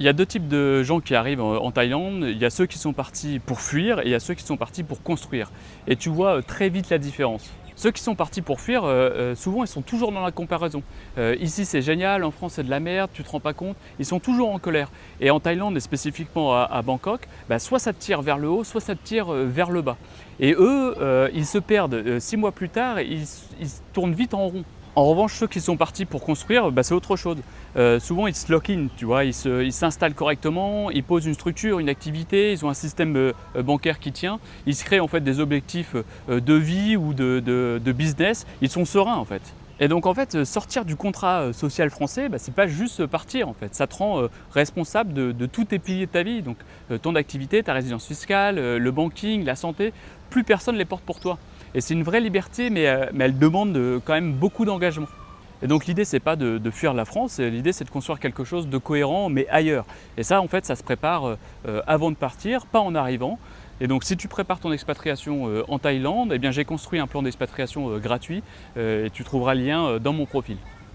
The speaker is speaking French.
Il y a deux types de gens qui arrivent en Thaïlande. Il y a ceux qui sont partis pour fuir et il y a ceux qui sont partis pour construire. Et tu vois très vite la différence. Ceux qui sont partis pour fuir, souvent ils sont toujours dans la comparaison. Ici c'est génial, en France c'est de la merde, tu te rends pas compte. Ils sont toujours en colère. Et en Thaïlande et spécifiquement à Bangkok, soit ça te tire vers le haut, soit ça te tire vers le bas. Et eux, ils se perdent 6 mois plus tard et ils tournent vite en rond. En revanche, ceux qui sont partis pour construire, c'est autre chose. Souvent, ils se lock-in, tu vois, ils s'installent correctement, ils posent une structure, une activité, ils ont un système bancaire qui tient, ils se créent en fait des objectifs de vie ou de business, ils sont sereins en fait. Et donc en fait, sortir du contrat social français, c'est pas juste partir en fait, ça te rend responsable de tous tes piliers de ta vie, donc ton activité, ta résidence fiscale, le banking, la santé, plus personne ne les porte pour toi. Et c'est une vraie liberté, mais elle demande quand même beaucoup d'engagement. Et donc l'idée, c'est pas de fuir la France, l'idée c'est de construire quelque chose de cohérent, mais ailleurs. Et ça, en fait, ça se prépare avant de partir, pas en arrivant. Et donc si tu prépares ton expatriation en Thaïlande, eh bien j'ai construit un plan d'expatriation gratuit et tu trouveras le lien dans mon profil.